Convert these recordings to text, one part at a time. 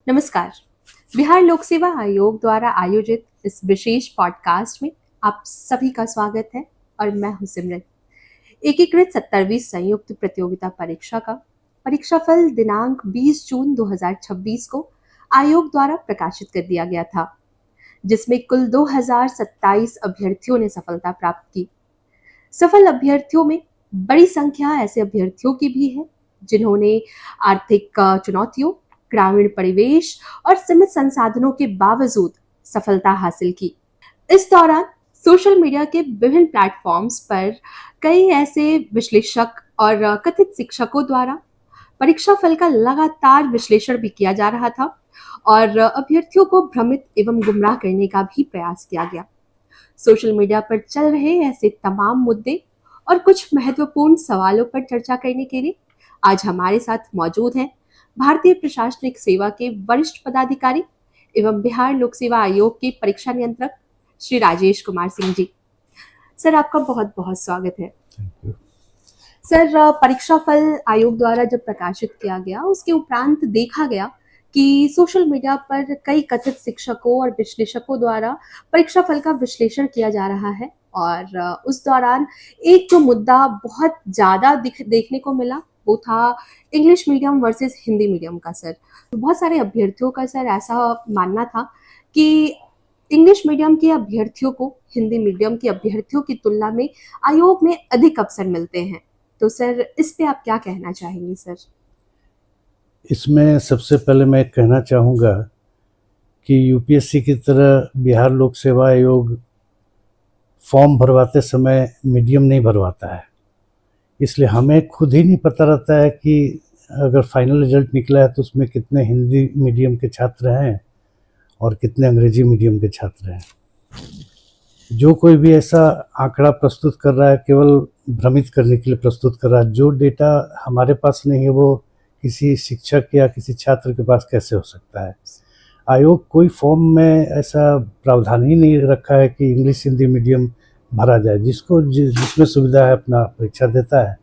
नमस्कार। बिहार लोक सेवा आयोग द्वारा आयोजित इस विशेष पॉडकास्ट में आप सभी का स्वागत है और मैं हूं सिमरन। एकीकृत 70वीं संयुक्त प्रतियोगिता परीक्षा का परीक्षाफल दिनांक 20 जून 2026 को आयोग द्वारा प्रकाशित कर दिया गया था, जिसमें कुल 2027 अभ्यर्थियों ने सफलता प्राप्त की। सफल अभ्यर्थियों में बड़ी संख्या ऐसे अभ्यर्थियों की भी है जिन्होंने आर्थिक चुनौतियों, ग्रामीण परिवेश और सीमित संसाधनों के बावजूद सफलता हासिल की। इस दौरान सोशल मीडिया के विभिन्न प्लेटफॉर्म्स पर कई ऐसे विश्लेषक और कथित शिक्षकों द्वारा परीक्षा फल का लगातार विश्लेषण भी किया जा रहा था और अभ्यर्थियों को भ्रमित एवं गुमराह करने का भी प्रयास किया गया। सोशल मीडिया पर चल रहे ऐसे तमाम मुद्दे और कुछ महत्वपूर्ण सवालों पर चर्चा करने के लिए आज हमारे साथ मौजूद हैं भारतीय प्रशासनिक सेवा के वरिष्ठ पदाधिकारी एवं बिहार लोक सेवा आयोग के परीक्षा नियंत्रक श्री राजेश कुमार सिंह जी। सर, आपका बहुत बहुत स्वागत है। सर, परीक्षा फल आयोग द्वारा जब प्रकाशित किया गया उसके उपरांत देखा गया कि सोशल मीडिया पर कई कथित शिक्षकों और विश्लेषकों द्वारा परीक्षा फल का विश्लेषण किया जा रहा है और उस दौरान एक जो मुद्दा बहुत ज़्यादा देखने को मिला वो था English medium versus Hindi medium का। सर, तो बहुत सारे अभ्यर्थियों का सर ऐसा मानना था कि इंग्लिश मीडियम के अभ्यर्थियों को हिंदी मीडियम के अभ्यर्थियों की तुलना में आयोग में अधिक अवसर मिलते हैं। तो सर, इस पे आप क्या कहना चाहेंगे? सर, इसमें सबसे पहले मैं कहना चाहूँगा कि यूपीएससी की तरह बिहार लोक सेवा आयोग फॉर्म भरवाते समय मीडियम नहीं भरवाता है, इसलिए हमें खुद ही नहीं पता रहता है कि अगर फाइनल रिजल्ट निकला है तो उसमें कितने हिंदी मीडियम के छात्र हैं और कितने अंग्रेजी मीडियम के छात्र हैं। जो कोई भी ऐसा आंकड़ा प्रस्तुत कर रहा है केवल भ्रमित करने के लिए प्रस्तुत कर रहा है। जो डेटा हमारे पास नहीं है वो किसी शिक्षक या किसी छात्र के पास कैसे हो सकता है। आयोग कोई फॉर्म में ऐसा प्रावधान ही नहीं रखा है कि इंग्लिश हिंदी मीडियम भरा जाए। जिसमें सुविधा है अपना परीक्षा देता है।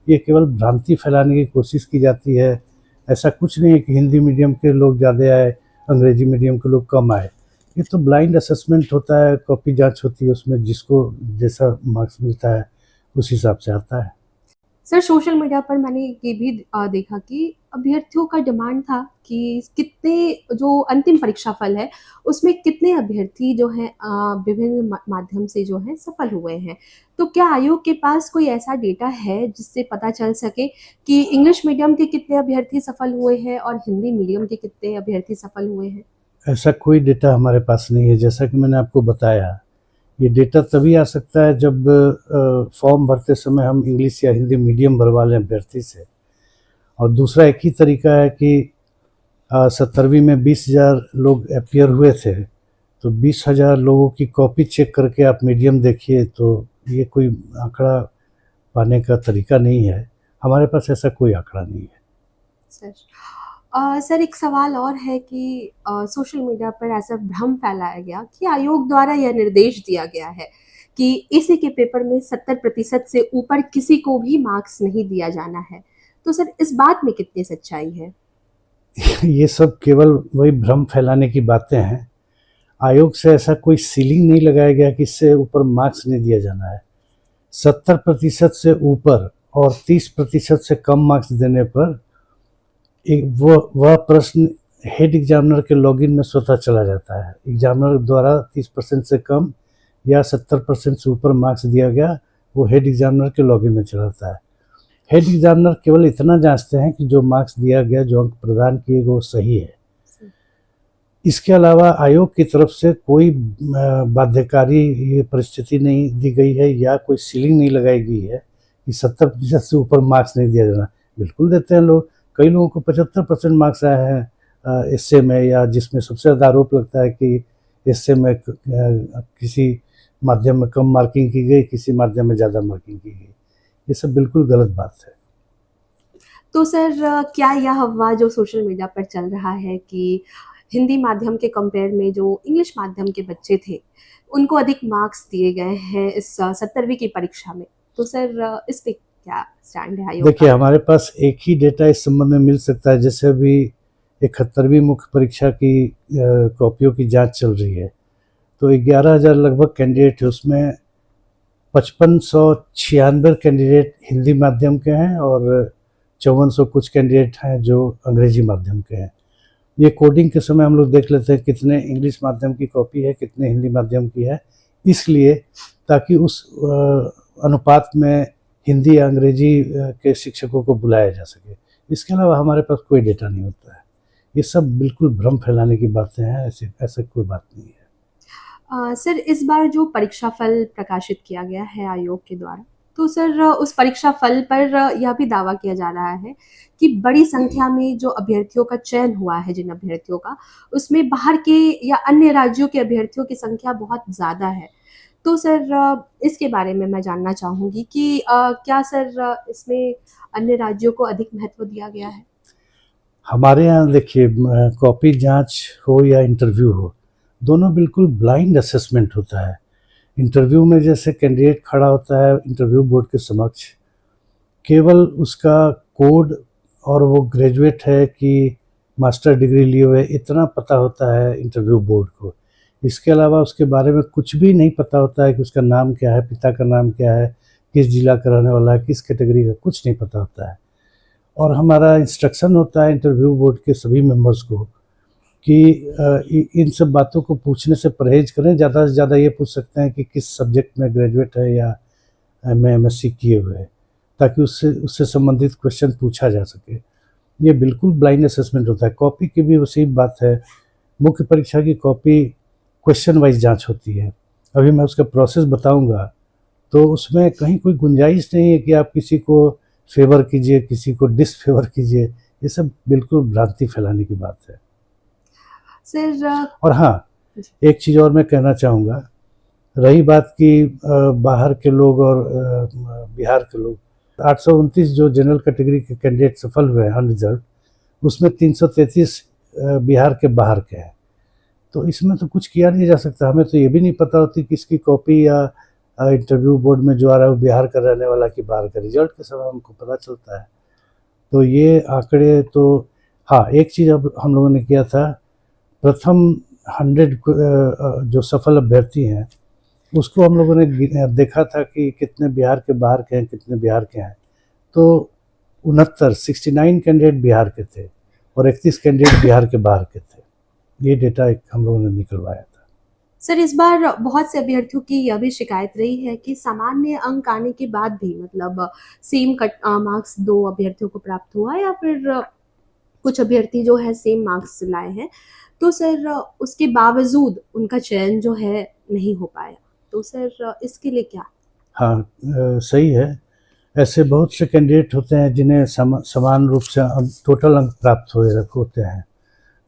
ये केवल भ्रांति फैलाने की कोशिश की जाती है। ऐसा कुछ नहीं है कि हिंदी मीडियम के लोग ज़्यादा आए, अंग्रेजी मीडियम के लोग कम आए। ये तो ब्लाइंड असेसमेंट होता है, कॉपी जांच होती है, उसमें जिसको जैसा मार्क्स मिलता है उस हिसाब से आता है। सर, सोशल मीडिया पर मैंने ये भी देखा कि अभ्यर्थियों का डिमांड था कि कितने जो अंतिम परीक्षा फल है उसमें कितने अभ्यर्थी जो हैं विभिन्न माध्यम से जो हैं सफल हुए हैं। तो क्या आयोग के पास कोई ऐसा डेटा है जिससे पता चल सके कि इंग्लिश मीडियम के कितने अभ्यर्थी सफल हुए हैं और हिंदी मीडियम के कितने अभ्यर्थी सफल हुए हैं? ऐसा कोई डेटा हमारे पास नहीं है। जैसा कि मैंने आपको बताया, ये डेटा तभी आ सकता है जब फॉर्म भरते समय हम इंग्लिश या हिंदी मीडियम भरवा लें अभ्यर्थी से। और दूसरा एक ही तरीका है कि 70वीं में 20,000 लोग अपियर हुए थे, तो 20,000 लोगों की कॉपी चेक करके आप मीडियम देखिए, तो ये कोई आंकड़ा पाने का तरीका नहीं है। हमारे पास ऐसा कोई आंकड़ा नहीं है। सर, एक सवाल और है कि सोशल मीडिया पर ऐसा भ्रम फैलाया गया कि आयोग द्वारा यह निर्देश दिया गया है कि एसी के पेपर में 70% से ऊपर किसी को भी मार्क्स नहीं दिया जाना है। तो सर, इस बात में कितनी सच्चाई है? ये सब केवल वही भ्रम फैलाने की बातें हैं। आयोग से ऐसा कोई सीलिंग नहीं लगाया गया कि इससे ऊपर मार्क्स नहीं दिया जाना है। 70% से ऊपर और 30% से कम मार्क्स देने पर वह प्रश्न हेड एग्जामिनर के लॉगिन में स्वतः चला जाता है। एग्जामिनर द्वारा 30% से कम या 70% से ऊपर मार्क्स दिया गया, वो हेड एग्जामिनर के लॉगिन में चला जाता है। हेड एग्जामिनर केवल इतना जांचते हैं कि जो मार्क्स दिया गया, जो अंक प्रदान किए गए, वो सही है। इसके अलावा आयोग की तरफ से कोई बाध्यकारी ये परिस्थिति नहीं दी गई है या कोई सीलिंग नहीं लगाई गई है कि 70% से ऊपर मार्क्स नहीं दिया जाना। बिल्कुल देते हैं लोग। कई लोगों को 75% मार्क्स आए हैं एसए में, या जिसमें सबसे ज़्यादा आरोप लगता है कि एसए में किसी माध्यम में कम मार्किंग की गई, किसी माध्यम में ज़्यादा मार्किंग की गई। ये सब बिल्कुल गलत बात है। तो सर, क्या यह अफवाह जो सोशल मीडिया पर चल रहा है कि हिंदी माध्यम के कंपेयर में जो इंग्लिश माध्यम के बच्चे थे उनको अधिक मार्क्स दिए गए हैं इस 70वीं की परीक्षा में, तो सर इस पे क्या स्टैंड है आयोग का? देखिए, हमारे पास एक ही डेटा इस संबंध में मिल सकता है। जैसे अभी 71वीं मुख्य परीक्षा की कॉपियों की जांच चल रही है। तो 11,000 लगभग कैंडिडेट है, उसमें 5596 कैंडिडेट हिंदी माध्यम के हैं और 5400 कुछ कैंडिडेट हैं जो अंग्रेजी माध्यम के हैं। ये कोडिंग के समय हम लोग देख लेते हैं कितने इंग्लिश माध्यम की कॉपी है, कितने हिंदी माध्यम की है, इसलिए ताकि उस अनुपात में हिंदी या अंग्रेजी के शिक्षकों को बुलाया जा सके। इसके अलावा हमारे पास कोई डेटा नहीं होता है। ये सब बिल्कुल भ्रम फैलाने की बातें हैं, ऐसे कोई बात नहीं है। सर, इस बार जो परीक्षा फल प्रकाशित किया गया है आयोग के द्वारा, तो सर उस परीक्षा फल पर यह भी दावा किया जा रहा है कि बड़ी संख्या में जो अभ्यर्थियों का चयन हुआ है, जिन अभ्यर्थियों का, उसमें बाहर के या अन्य राज्यों के अभ्यर्थियों की संख्या बहुत ज़्यादा है। तो सर इसके बारे में मैं जानना चाहूँगी कि क्या सर इसमें अन्य राज्यों को अधिक महत्व दिया गया है? हमारे यहाँ देखिए, कॉपी जांच हो या इंटरव्यू हो, दोनों बिल्कुल ब्लाइंड असेसमेंट होता है। इंटरव्यू में जैसे कैंडिडेट खड़ा होता है इंटरव्यू बोर्ड के समक्ष, केवल उसका कोड और वो ग्रेजुएट है कि मास्टर डिग्री लिए हुए, इतना पता होता है इंटरव्यू बोर्ड को। इसके अलावा उसके बारे में कुछ भी नहीं पता होता है कि उसका नाम क्या है, पिता का नाम क्या है, किस जिला का रहने वाला है, किस कैटेगरी का, कुछ नहीं पता होता है। और हमारा इंस्ट्रक्शन होता है इंटरव्यू बोर्ड के सभी मेंबर्स को कि इन सब बातों को पूछने से परहेज करें। ज़्यादा से ज़्यादा ये पूछ सकते हैं कि किस सब्जेक्ट में ग्रेजुएट है या MA MSc किए हुए है, ताकि उससे संबंधित क्वेश्चन पूछा जा सके। ये बिल्कुल ब्लाइंड असेसमेंट होता है। कॉपी की भी उसी बात है। मुख्य परीक्षा की कॉपी क्वेश्चन वाइज जांच होती है। अभी मैं उसका प्रोसेस बताऊंगा, तो उसमें कहीं कोई गुंजाइश नहीं है कि आप किसी को फेवर कीजिए, किसी को डिसफेवर कीजिए। ये सब बिल्कुल भ्रांति फैलाने की बात है सर। और हाँ, एक चीज़ और मैं कहना चाहूँगा, रही बात कि बाहर के लोग और बिहार के लोग, 829 जो जनरल कैटेगरी के कैंडिडेट सफल हुए हैं अनरिजर्व, उसमें 333 बिहार के बाहर के हैं। तो इसमें तो कुछ किया नहीं जा सकता। हमें तो ये भी नहीं पता होती कि इसकी कॉपी या इंटरव्यू बोर्ड में जो आ रहा है वो बिहार का रहने वाला कि बाहर का। रिजल्ट के समय हमको पता चलता है। तो ये आंकड़े तो हाँ, एक चीज़ अब हम लोगों ने किया था, प्रथम 100 जो सफल अभ्यर्थी हैं उसको हम लोगों ने देखा था कि कितने बिहार के बाहर के हैं, कितने बिहार के हैं। तो 69 कैंडिडेट बिहार के थे और 31 कैंडिडेट बिहार के बाहर के थे। ये डेटा हम लोगों ने निकलवाया था। सर, इस बार बहुत से अभ्यर्थियों की यह भी शिकायत रही है कि सामान्य अंक आने के बाद भी, मतलब सेम कट मार्क्स दो अभ्यर्थियों को प्राप्त हुआ, या फिर कुछ अभ्यर्थी जो है सेम मार्क्स लाए हैं, तो सर उसके बावजूद उनका चयन जो है नहीं हो पाया। तो सर इसके लिए क्या? हाँ, सही है। ऐसे बहुत से कैंडिडेट होते हैं जिन्हें समान रूप से टोटल अंक प्राप्त होते हैं।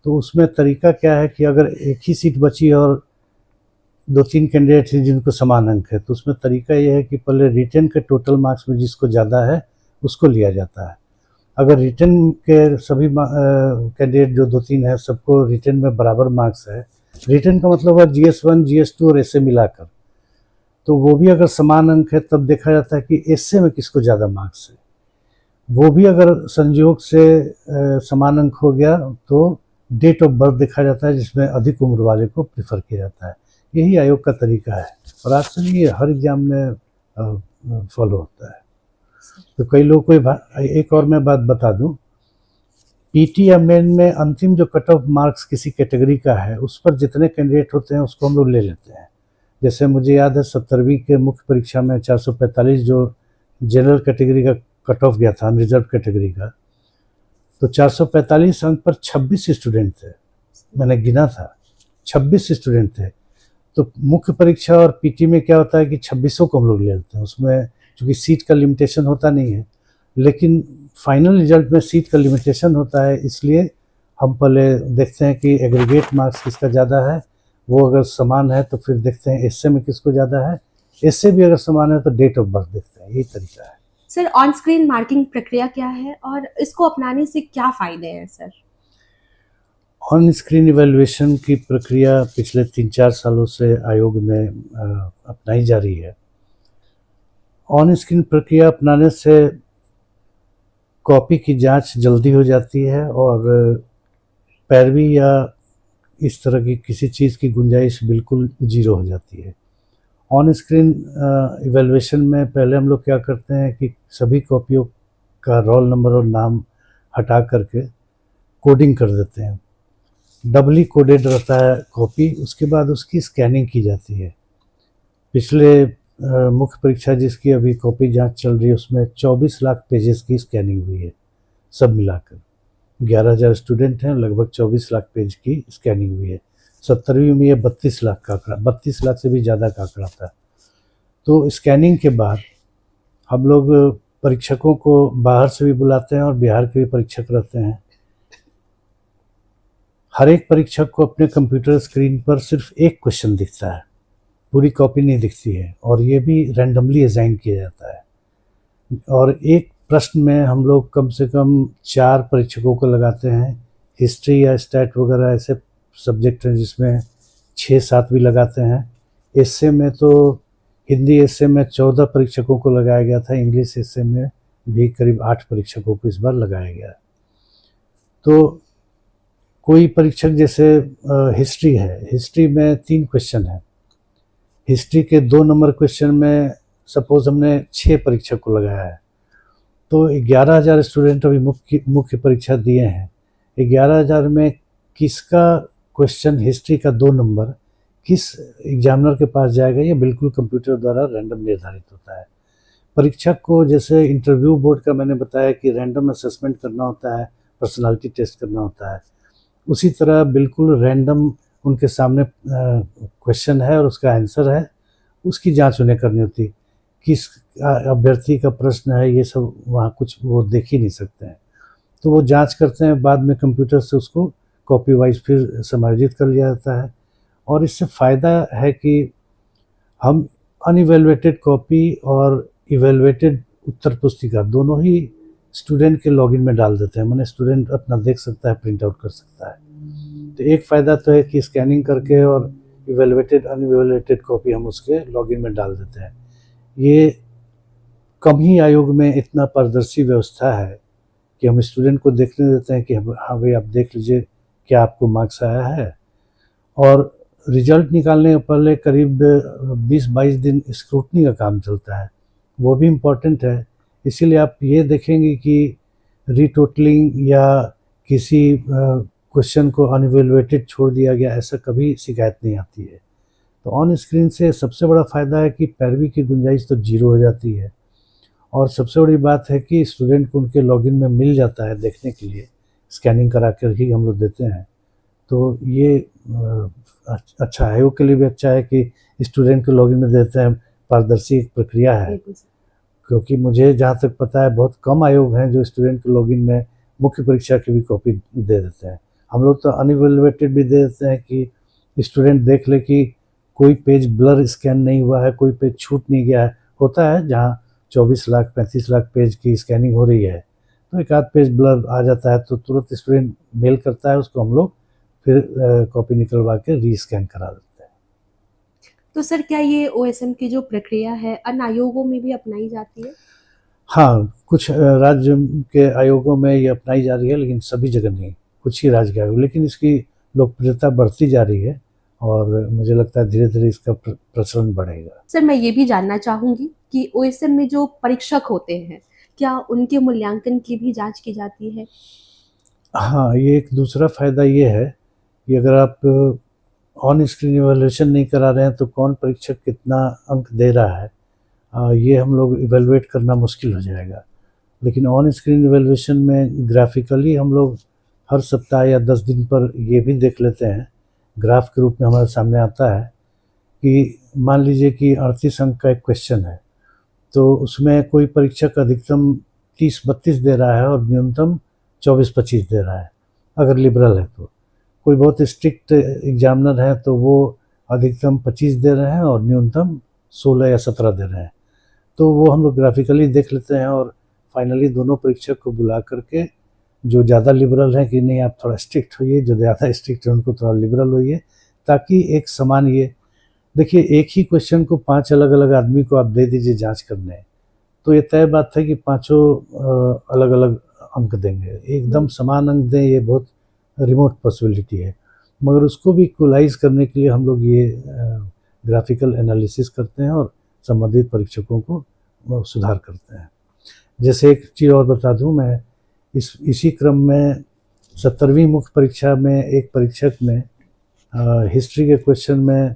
तो उसमें तरीका क्या है कि अगर एक ही सीट बची और 2-3 कैंडिडेट हैं जिनको समान अंक है, तो उसमें तरीका ये है कि पहले रिटन के टोटल मार्क्स में जिसको ज़्यादा है उसको लिया जाता है। अगर रिटन के सभी कैंडिडेट जो 2-3 हैं सबको रिटन में बराबर मार्क्स है, रिटन का मतलब है GS1 GS2 और ऐसे मिलाकर, तो वो भी अगर समान अंक है तब देखा जाता है कि ऐसे में किसको ज़्यादा मार्क्स है। वो भी अगर संयोग से समान अंक हो गया तो डेट ऑफ बर्थ देखा जाता है, जिसमें अधिक उम्र वाले को प्रेफर किया जाता है। यही आयोग का तरीका है और आज से ये हर एग्जाम में फॉलो होता है। तो कई लोग को एक और मैं बात बता दूं, पीटी या मेन में अंतिम जो कट ऑफ मार्क्स किसी कैटेगरी का है उस पर जितने कैंडिडेट होते हैं उसको हम लोग ले लेते हैं। जैसे मुझे याद है 70वीं के मुख्य परीक्षा में 445 जो जनरल कैटेगरी का कट ऑफ गया था, अनरिजर्व कैटेगरी का, तो 445 अंक पर 26 स्टूडेंट थे। मैंने गिना था 26 स्टूडेंट थे। तो मुख्य परीक्षा और पीटी में क्या होता है कि 26 को हम लोग ले लेते हैं। उसमें चूँकि सीट का लिमिटेशन होता नहीं है, लेकिन फाइनल रिजल्ट में सीट का लिमिटेशन होता है, इसलिए हम पहले देखते हैं कि एग्रीगेट मार्क्स किसका ज़्यादा है। वो अगर समान है तो फिर देखते हैं एसए में किसको ज़्यादा है, एसए भी अगर समान है तो डेट ऑफ बर्थ देखते हैं। यही तरीका है। सर, ऑन स्क्रीन मार्किंग प्रक्रिया क्या है और इसको अपनाने से क्या फ़ायदे हैं सर? ऑन स्क्रीन इवैल्यूएशन की प्रक्रिया पिछले 3-4 सालों से आयोग में अपनाई जा रही है। ऑन स्क्रीन प्रक्रिया अपनाने से कॉपी की जांच जल्दी हो जाती है और पैरवी या इस तरह की किसी चीज़ की गुंजाइश बिल्कुल ज़ीरो हो जाती है। ऑन स्क्रीन इवैल्यूएशन में पहले हम लोग क्या करते हैं कि सभी कॉपियों का रोल नंबर और नाम हटा करके कोडिंग कर देते हैं। डबली कोडेड रहता है कॉपी, उसके बाद उसकी स्कैनिंग की जाती है। पिछले मुख्य परीक्षा जिसकी अभी कॉपी जांच चल रही है उसमें 24 लाख पेजेस की स्कैनिंग हुई है, सब मिलाकर 11,000 स्टूडेंट हैं, लगभग 24 लाख पेज की स्कैनिंग हुई है। 70वीं में ये 32 लाख का आंकड़ा, 32 लाख से भी ज़्यादा का आंकड़ा था। तो स्कैनिंग के बाद हम लोग परीक्षकों को बाहर से भी बुलाते हैं और बिहार के भी परीक्षक रहते हैं। हर एक परीक्षक को अपने कंप्यूटर स्क्रीन पर सिर्फ एक क्वेश्चन दिखता है, पूरी कॉपी नहीं दिखती है, और ये भी रैंडमली असाइन किया जाता है। और एक प्रश्न में हम लोग कम से कम 4 परीक्षकों को लगाते हैं। हिस्ट्री या स्टैट वगैरह ऐसे सब्जेक्ट हैं जिसमें 6-7 भी लगाते हैं। एसए में तो हिंदी एसए में 14 परीक्षकों को लगाया गया था, इंग्लिश एसए में भी करीब 8 परीक्षकों को इस बार लगाया गया। तो कोई परीक्षक जैसे हिस्ट्री है, हिस्ट्री में 3 क्वेश्चन है। हिस्ट्री के 2 नंबर क्वेश्चन में सपोज हमने 6 परीक्षक को लगाया है, तो 11,000 स्टूडेंट अभी मुख्य परीक्षा दिए हैं। 11,000 में किसका क्वेश्चन हिस्ट्री का 2 नंबर किस एग्जामिनर के पास जाएगा, ये बिल्कुल कंप्यूटर द्वारा रैंडम निर्धारित होता है। परीक्षक को जैसे इंटरव्यू बोर्ड का मैंने बताया कि रैंडम असेसमेंट करना होता है, पर्सनालिटी टेस्ट करना होता है, उसी तरह बिल्कुल रैंडम उनके सामने क्वेश्चन है और उसका आंसर है, उसकी जांच उन्हें करनी होती। किस अभ्यर्थी का प्रश्न है ये सब वहाँ कुछ वो देख ही नहीं सकते हैं, तो वो जांच करते हैं, बाद में कंप्यूटर से उसको कॉपी वाइज फिर समायोजित कर लिया जाता है। और इससे फ़ायदा है कि हम अनइवैल्यूएटेड कॉपी और इवैल्यूएटेड उत्तर पुस्तिका दोनों ही स्टूडेंट के लॉगिन में डाल देते हैं, माने स्टूडेंट अपना देख सकता है, प्रिंट आउट कर सकता है। तो एक फ़ायदा तो है कि स्कैनिंग करके और इवैल्यूएटेड अनइवैल्यूएटेड कॉपी हम उसके लॉगिन में डाल देते हैं। ये कम ही आयोग में इतना पारदर्शी व्यवस्था है कि हम स्टूडेंट को देखने देते हैं कि हाँ भाई आप देख लीजिए क्या आपको मार्क्स आया है। और रिजल्ट निकालने के पहले करीब 20-22 दिन स्क्रूटनी का काम चलता है, वो भी इम्पॉर्टेंट है। इसीलिए आप ये देखेंगे कि रीटोटलिंग या किसी क्वेश्चन को अनइवैल्यूएटेड छोड़ दिया गया, ऐसा कभी शिकायत नहीं आती है। तो ऑन स्क्रीन से सबसे बड़ा फ़ायदा है कि पैरवी की गुंजाइश तो 0 हो जाती है, और सबसे बड़ी बात है कि स्टूडेंट को उनके लॉगिन में मिल जाता है देखने के लिए, स्कैनिंग करा कर ही हम लोग देते हैं। तो ये अच्छा है, आयोग के लिए भी अच्छा है कि स्टूडेंट के लॉगिन में देते हैं, पारदर्शी एक प्रक्रिया है। क्योंकि मुझे जहाँ तक पता है बहुत कम आयोग हैं जो स्टूडेंट के लॉगिन में मुख्य परीक्षा की भी कॉपी दे देते हैं। हम लोग तो अनइवैल्यूएटेड भी दे देते हैं कि स्टूडेंट देख ले कि कोई पेज ब्लर स्कैन नहीं हुआ है, कोई पेज छूट नहीं गया है। होता है जहाँ 24 लाख 35 लाख पेज की स्कैनिंग हो रही है तो एक आध पेज ब्लर आ जाता है, तो तुरंत स्टूडेंट मेल करता है, उसको हम लोग फिर कॉपी निकलवा के रीस्कैन करा देते हैं। तो सर क्या ये ओएसएम की जो प्रक्रिया है अन्य आयोगों में भी अपनाई जाती है? हाँ, कुछ राज्य के आयोगों में ये अपनाई जा रही है, लेकिन सभी जगह नहीं, कुछ ही राज्य के आयोग, लेकिन इसकी लोकप्रियता बढ़ती जा रही है और मुझे लगता है धीरे धीरे इसका प्रचलन बढ़ेगा। सर मैं ये भी जानना चाहूंगी कि ओएसएम में जो परीक्षक होते हैं क्या उनके मूल्यांकन की भी जांच की जाती है? हाँ, ये एक दूसरा फ़ायदा ये है कि अगर आप ऑन स्क्रीन इवैल्यूएशन नहीं करा रहे हैं तो कौन परीक्षक कितना अंक दे रहा है ये हम लोग इवैल्यूएट करना मुश्किल हो जाएगा। लेकिन ऑन स्क्रीन इवैल्यूएशन में ग्राफिकली हम लोग हर सप्ताह या 10 दिन पर ये भी देख लेते हैं, ग्राफ के रूप में हमारे सामने आता है कि मान लीजिए कि 38 अंक का एक क्वेश्चन है, तो उसमें कोई परीक्षक अधिकतम 30-32 दे रहा है और न्यूनतम 24-25 दे रहा है अगर लिबरल है। तो कोई बहुत स्ट्रिक्ट एग्जामिनर है तो वो अधिकतम 25 दे रहे हैं और न्यूनतम 16 या 17 दे रहे हैं। तो वो हम लोग ग्राफिकली देख लेते हैं और फाइनली दोनों परीक्षक को बुला करके जो ज़्यादा लिबरल हैं कि नहीं आप थोड़ा स्ट्रिक्ट होइए, जो ज़्यादा स्ट्रिक्ट है उनको थोड़ा लिबरल होइए, ताकि एक समान ये देखिए एक ही क्वेश्चन को 5 अलग अलग आदमी को आप दे दीजिए जांच करने, तो ये तय बात है कि पाँचों अलग अलग अंक देंगे, एकदम समान अंक दें ये बहुत रिमोट पॉसिबिलिटी है, मगर उसको भी इक्वलाइज करने के लिए हम लोग ये ग्राफिकल एनालिसिस करते हैं और संबंधित परीक्षकों को सुधार करते हैं। जैसे एक चीज़ और बता दूं, मैं इसी क्रम में 70वीं मुख्य परीक्षा में एक परीक्षक ने हिस्ट्री के क्वेश्चन में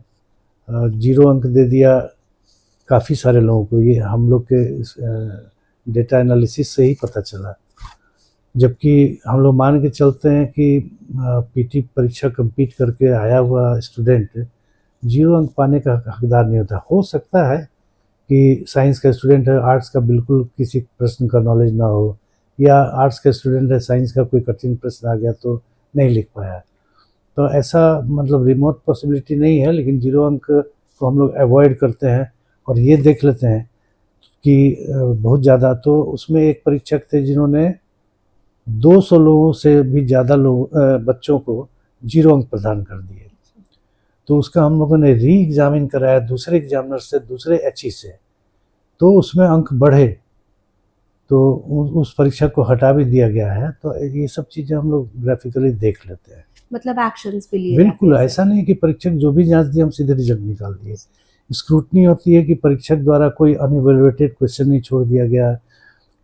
0 अंक दे दिया काफ़ी सारे लोगों को। ये हम लोग के डेटा एनालिसिस से ही पता चला, जबकि हम लोग मान के चलते हैं कि पीटी परीक्षा कंप्लीट करके आया हुआ स्टूडेंट 0 अंक पाने का हकदार नहीं होता। हो सकता है कि साइंस का स्टूडेंट है, आर्ट्स का बिल्कुल किसी प्रश्न का नॉलेज ना हो, या आर्ट्स का स्टूडेंट है, साइंस का कोई कठिन प्रश्न आ गया तो नहीं लिख पाया। तो ऐसा मतलब रिमोट पॉसिबिलिटी नहीं है, लेकिन 0 अंक को हम लोग अवॉइड करते हैं और ये देख लेते हैं कि बहुत ज़्यादा। तो उसमें एक परीक्षक थे जिन्होंने 200 लोगों से भी ज़्यादा बच्चों को 0 अंक प्रदान कर दिए। तो उसका हम लोगों ने री एग्जामिन कराया दूसरे एग्जामिनर से, दूसरे एचई से, तो उसमें अंक बढ़े, तो उस परीक्षा को हटा भी दिया गया है। तो ये सब चीज़ें हम लोग ग्राफिकली देख लेते हैं। मतलब एक्शंस भी लिए बिल्कुल जाते हैं ऐसा नहीं कि परीक्षक जो भी जांच दिए हम सीधे रिजल्ट निकाल दिए। स्क्रूटनी होती है कि परीक्षक द्वारा कोई अनइवेलुएटेड क्वेश्चन नहीं छोड़ दिया गया,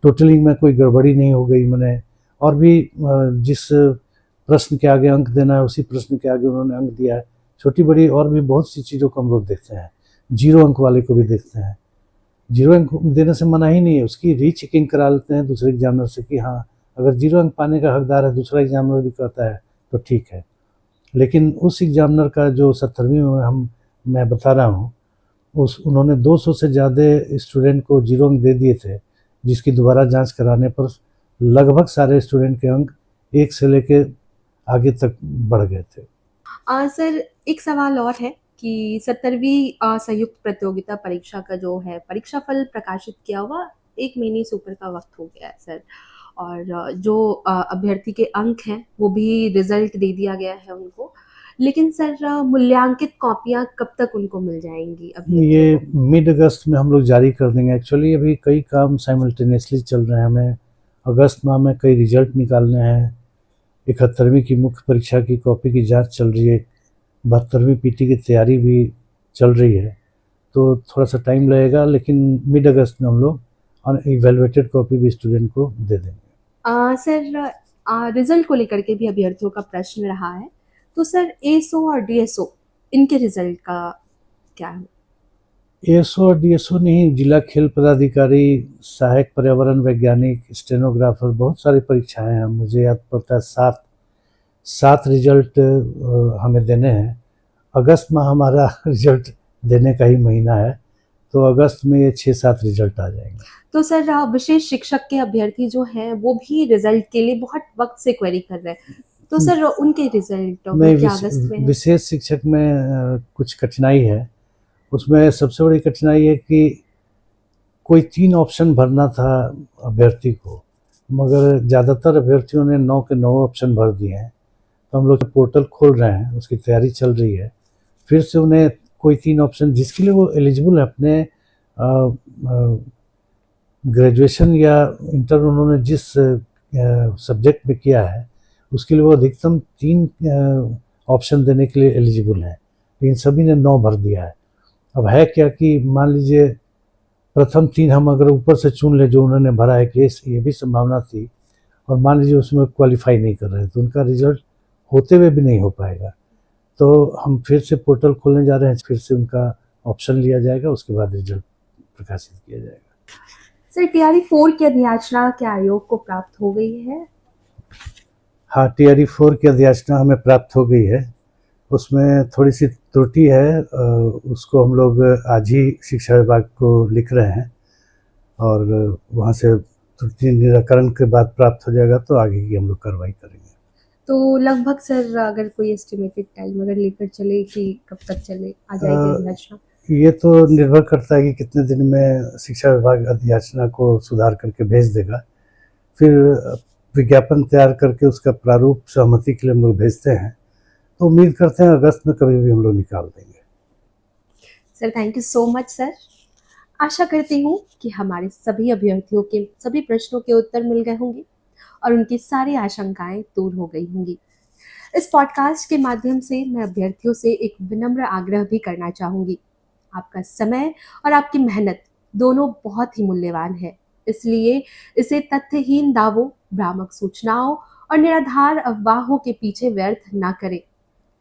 टोटलिंग में कोई गड़बड़ी नहीं हो गई मैंने, और भी जिस प्रश्न के आगे अंक देना है उसी प्रश्न के आगे उन्होंने अंक दिया है। छोटी बड़ी और भी बहुत सी चीज़ों को हम लोग देखते हैं। 0 अंक वाले को भी देखते हैं। 0 अंक देने से मना ही नहीं है, उसकी रीचेकिंग करा लेते हैं दूसरे एग्जामिनर से कि हाँ अगर 0 अंक पाने का हकदार है, दूसरा एग्जामिनर भी कहता है तो ठीक है। लेकिन उस एग्जामिनर का जो 70वीं में मैं बता रहा हूँ, उन्होंने 200 से ज़्यादा स्टूडेंट को 0 अंक दे दिए थे, जिसकी दोबारा जांच कराने पर लगभग सारे स्टूडेंट के अंक 1 से लेके आगे तक बढ़ गए थे। सर एक सवाल और है कि 70वीं संयुक्त प्रतियोगिता परीक्षा का जो है परीक्षा फल प्रकाशित किया हुआ 1 महीने से ऊपर का वक्त हो गया है सर, और जो अभ्यर्थी के अंक हैं वो भी रिजल्ट दे दिया गया है उनको, लेकिन सर मूल्यांकित कॉपियां कब तक उनको मिल जाएंगी? अभी ये मिड अगस्त में हम लोग जारी कर देंगे। एक्चुअली अभी कई काम साइमल्टेनियसली चल रहे हैं। हमें अगस्त माह में कई रिजल्ट निकालने हैं। 71वीं की मुख्य परीक्षा की कॉपी की जांच चल रही है, 72वीं पीटी की तैयारी भी चल रही है, तो थोड़ा सा टाइम लगेगा, लेकिन मिड अगस्त में हम लोग इवेलुएटेड कॉपी भी स्टूडेंट को दे देंगे। सर रिजल्ट को लेकर के भी अभ्यर्थियों का प्रश्न रहा है, तो सर एसओ और डीएसओ इनके रिजल्ट का क्या है? एएसओ और डीएसओ नहीं, जिला खेल पदाधिकारी, सहायक पर्यावरण वैज्ञानिक, स्टेनोग्राफर, बहुत सारी परीक्षाएं हैं। मुझे याद पड़ता है 7 रिजल्ट हमें देने हैं। अगस्त में हमारा रिजल्ट देने का ही महीना है, तो अगस्त में ये 6-7 रिजल्ट आ जाएंगे। तो सर विशेष शिक्षक के अभ्यर्थी जो हैं वो भी रिजल्ट के लिए बहुत वक्त से क्वेरी कर रहे हैं, तो सर उनके रिजल्ट नहीं, क्या अगस्त में है? विशेष शिक्षक में कुछ कठिनाई है। उसमें सबसे बड़ी कठिनाई है कि कोई 3 ऑप्शन भरना था अभ्यर्थी को, मगर ज़्यादातर अभ्यर्थियों ने 9 के 9 ऑप्शन भर दिए हैं। तो हम लोग पोर्टल खोल रहे हैं, उसकी तैयारी चल रही है। फिर से उन्हें कोई 3 ऑप्शन जिसके लिए वो एलिजिबल है, अपने ग्रेजुएशन या इंटर उन्होंने जिस सब्जेक्ट में किया है उसके लिए वो अधिकतम 3 ऑप्शन देने के लिए एलिजिबल है, लेकिन सभी ने 9 भर दिया है। अब है क्या कि मान लीजिए प्रथम 3 हम अगर ऊपर से चुन ले जो उन्होंने भरा है, केस ये भी संभावना थी, और मान लीजिए उसमें क्वालिफाई नहीं कर रहे तो उनका रिजल्ट होते हुए भी नहीं हो पाएगा। तो हम फिर से पोर्टल खोलने जा रहे हैं, फिर से उनका ऑप्शन लिया जाएगा, उसके बाद रिजल्ट प्रकाशित किया जाएगा। सर टीआरई 4 की अधियाचना क्या आयोग को प्राप्त हो गई है? हाँ, टीआरई 4 की अधियाचना हमें प्राप्त हो गई है। उसमें थोड़ी सी त्रुटि है, उसको हम लोग आज ही शिक्षा विभाग को लिख रहे हैं, और वहाँ से त्रुटि निराकरण के बाद प्राप्त हो जाएगा तो आगे की हम लोग कार्रवाई करेंगे। तो लगभग सर अगर कोई एस्टिमेटेड टाइम अगर लेकर चले कि कब तक चले आ जाएगी अधियाचना? ये तो निर्भर करता है कि कितने दिन में शिक्षा विभाग अधियाचना को सुधार करके भेज देगा। फिर विज्ञापन तैयार करके उसका प्रारूप सहमति के लिए हम लोग भेजते हैं, तो उम्मीद करते हैं अगस्त में कभी भी हम लोग निकाल देंगे। Sir thank you so much sir. आशा करती हूँ कि हमारे सभी अभ्यर्थियों के सभी प्रश्नों के उत्तर मिल गए होंगे और उनकी सारी आशंकाएं दूर हो गई होंगी। इस पॉडकास्ट के माध्यम से मैं अभ्यर्थियों से एक विनम्र आग्रह भी करना चाहूंगी। आपका समय और आपकी मेहनत दोनों बहुत ही मूल्यवान है, इसलिए इसे तथ्यहीन दावों, भ्रामक सूचनाओं और निराधार अफवाहों के पीछे व्यर्थ ना करें।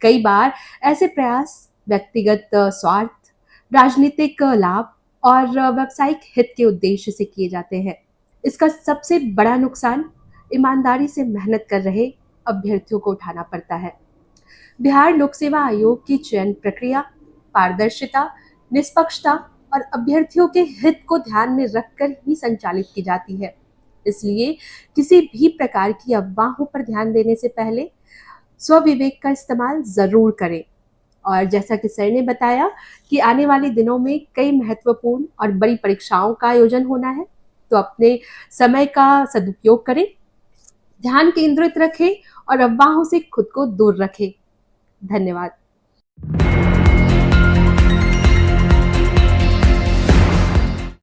कई बार ऐसे प्रयास व्यक्तिगत स्वार्थ, राजनीतिक लाभ और व्यावसायिक हित के उद्देश्य से किए जाते हैं। इसका सबसे बड़ा नुकसान ईमानदारी से मेहनत कर रहे अभ्यर्थियों को उठाना पड़ता है। बिहार लोक सेवा आयोग की चयन प्रक्रिया पारदर्शिता, निष्पक्षता और अभ्यर्थियों के हित को ध्यान में रखकर ही संचालित की जाती है। इसलिए किसी भी प्रकार की अफवाहों पर ध्यान देने से पहले स्वविवेक का इस्तेमाल जरूर करें। और जैसा कि सर ने बताया कि आने वाले दिनों में कई महत्वपूर्ण और बड़ी परीक्षाओं का आयोजन होना है, तो अपने समय का सदुपयोग करें, ध्यान केंद्रित रखें और अफवाहों से खुद को दूर रखें। धन्यवाद।